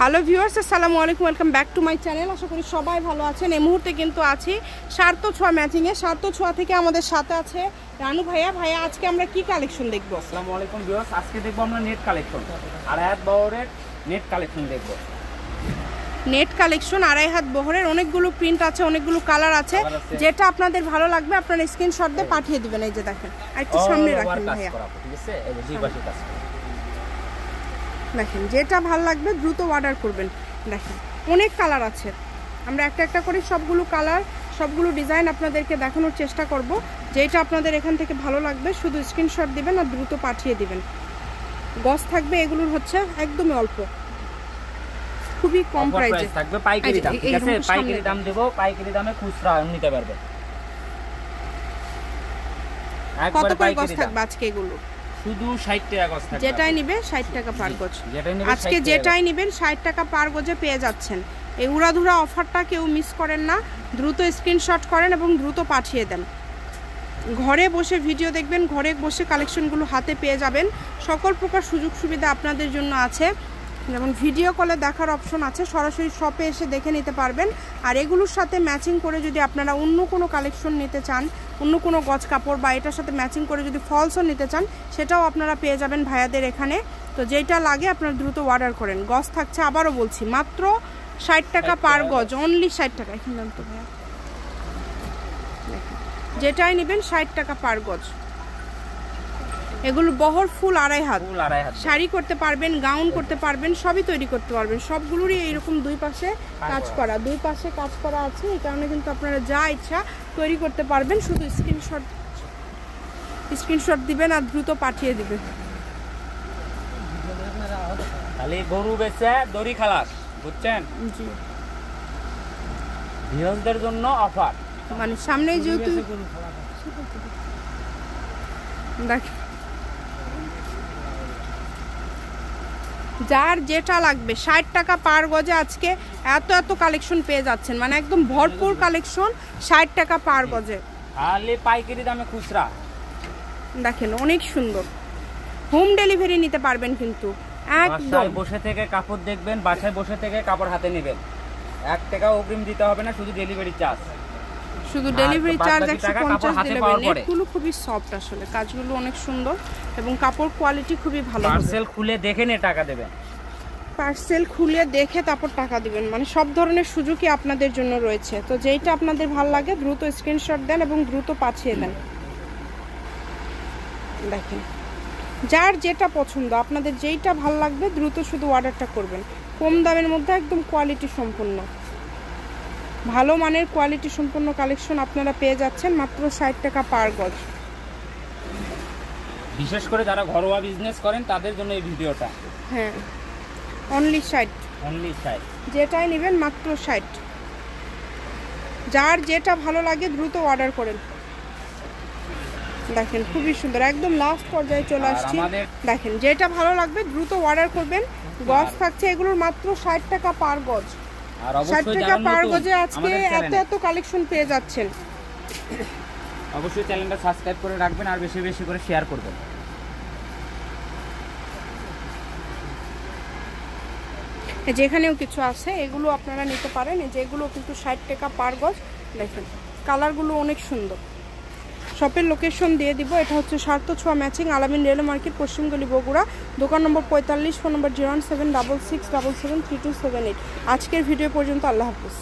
Hello viewers, আসসালামু আলাইকুম, welcome back to my channel. আশা করি সবাই ভালো আছেন। এই মুহূর্তে কিন্তু আছি সার্থ ছোঁয়া ম্যাচিংয়ে। সার্থ ছোঁয়া থেকে আমাদের সাথে আছে রানু ভাইয়া। ভাইয়া, আজকে আমরা কি কালেকশন দেখবো? আসসালামু আলাইকুম ভিউয়ার্স, আজকে দেখবো আমরা নেট কালেকশন, আড়াই হাত বহরের নেট কালেকশন দেখবো। নেট কালেকশন আড়াই হাত বহরের, অনেকগুলো প্রিন্ট আছে, অনেকগুলো কালার আছে। যেটা আপনাদের ভালো লাগবে আপনারা স্ক্রিনশট দিয়ে পাঠিয়ে দিবেন। এই যে দেখেন, আর একটু সামনে রাখেন ভাইয়া, ঠিক আছে? এই যে দুই পাশে কাজ করা, দেখেন যেটা ভালো লাগবে দ্রুত অর্ডার করবেন। দেখেন অনেক কালার আছে, আমরা একটা একটা করে সবগুলো কালার সবগুলো ডিজাইন আপনাদেরকে দেখানোর চেষ্টা করব। যেটা আপনাদের এখান থেকে ভালো লাগবে শুধু স্ক্রিনশট দিবেন আর দ্রুত পাঠিয়ে দিবেন। গজ থাকবে এগুলোর হচ্ছে একদমই অল্প, খুবই কম প্রাইসে থাকবে, পাইকারি দাম। ঠিক আছে, পাইকারি দাম দেব, পাইকারি দামে খুচরা নিতে পারবে। কত করে গজ থাকবে আজকে? এগুলো শুধু 60 টাকা গজ থাকবে, যেটাই নিবে 60 টাকা পার গজ। আজকে যেটাই নেবেন 60 টাকা পার গজে পেয়ে যাচ্ছেন। এই উড়াধুরা অফারটা কেউ মিস করেন না, দ্রুত স্ক্রিনশট করেন এবং দ্রুত পাঠিয়ে দেন। ঘরে বসে ভিডিও দেখবেন, ঘরে বসে কালেকশনগুলো হাতে পেয়ে যাবেন। সকল প্রকার সুযোগ সুবিধা আপনাদের জন্য আছে, যেমন ভিডিও কলে দেখার অপশন আছে, সরাসরি শপে এসে দেখে নিতে পারবেন। আর এগুলোর সাথে ম্যাচিং করে যদি আপনারা অন্য কোনো কালেকশন নিতে চান, অন্য কোনো গজ কাপড় বা এটার সাথে ম্যাচিং করে যদি ফলসও নিতে চান, সেটাও আপনারা পেয়ে যাবেন ভাইয়াদের এখানে। তো যেটা লাগে আপনারা দ্রুত অর্ডার করেন। গজ থাকছে, আবারও বলছি, মাত্র 60 টাকা পার গজ, অনলি 60 টাকা। এখানে দাম তো ভাইয়া, যেটাই নেবেন 60 টাকা পার গজ। এগুলো বহর ফুল আড়াই হাত, শাড়ি করতে পারবেন, গাউন করতে পারবেন, সবই তৈরি করতে পারবেন। সবগুলোরই এইরকম দুই পাশে কাজ করা, দুই পাশে কাজ করা আছে। এই কারণে কিন্তু আপনারা যা ইচ্ছা তৈরি করতে পারবেন। শুধু স্ক্রিনশট দিবেন আর দ্রুত পাঠিয়ে দিবেন। খালি গরু বেচে দড়ি খালাস, বুঝছেন? জি, ভিউয়ারদের জন্য অফার, মানে সামনে যেহেতু দেখ, যার যেটা লাগবে 60 টাকা পার গজে আজকে এত কালেকশন পেয়ে যাচ্ছেন, মানে একদম ভরপুর কালেকশন 60 টাকা পার গজে। খালি পাইকারি দামে খুচরা। দেখেন অনেক সুন্দর, হোম ডেলিভারি নিতে পারবেন কিন্তু একদম। বসে থেকে কাপড় দেখবেন, বাসায় বসে থেকে কাপড় হাতে নেবেন, 1 টাকা অগ্রিম দিতে হবে না, শুধু ডেলিভারি চার্জ। শুধু ডেলিভারি চার্জ 150 দিলে হবে। নেটগুলো খুবই সফট, আসলে কাজগুলো অনেক সুন্দর এবং কাপড় কোয়ালিটি খুবই ভালো। পার্সেল খুলে দেখে নিয়ে টাকা দেবেন, পার্সেল খুলে দেখে তারপর টাকা দিবেন, মানে সব ধরনের সুযোগই আপনাদের জন্য রয়েছে। তো যেইটা আপনাদের ভালো লাগে দ্রুত স্ক্রিনশট দেন এবং দ্রুত পাঠিয়ে দেন। দেখেন যার যেটা পছন্দ, আপনাদের যেইটা ভালো লাগবে দ্রুত শুধু অর্ডারটা করবেন। কম দামের মধ্যে একদম কোয়ালিটি সম্পূর্ণ, ভালো মানের কোয়ালিটি সম্পন্ন কালেকশন আপনারা পেয়ে যাচ্ছেন মাত্র 60 টাকা পার গজ। বিশেষ করে যারা ঘরোয়া বিজনেস করেন তাদের জন্য এই ভিডিওটা। হ্যাঁ, অনলি 60, অনলি 60, যেটাই নেবেন মাত্র 60। যার যেটা ভালো লাগে দ্রুত অর্ডার করেন। দেখেন খুবই সুন্দর, একদম লাস্ট পর্যায়ে চলে আসছি। দেখেন যেটা ভালো লাগবে দ্রুত অর্ডার করবেন। গজ থাকছে এগুলোর মাত্র 60 টাকা পার গজ। 60 টাকা পার গজে আজকে এত কালেকশন পেয়ে যাচ্ছেন। অবশ্যই চ্যানেলটা সাবস্ক্রাইব করে রাখবেন আর বেশি বেশি করে শেয়ার করবেন। যেখানেও কিছু আছে এগুলো আপনারা নিতে পারেন। যেগুলো কিন্তু 60 টাকা পার গজ। দেখেন কালারগুলো অনেক সুন্দর। শপের লোকেশন দিয়ে দিব, এটা হচ্ছে সার্থ ছোঁয়া ম্যাচিং, আলামিন রেল মার্কেট, পশ্চিমগলি, বগুড়া। দোকান নম্বর 45, ফোন নম্বর 01766773278। আজকের ভিডিও পর্যন্ত, আল্লাহ হাফিজ।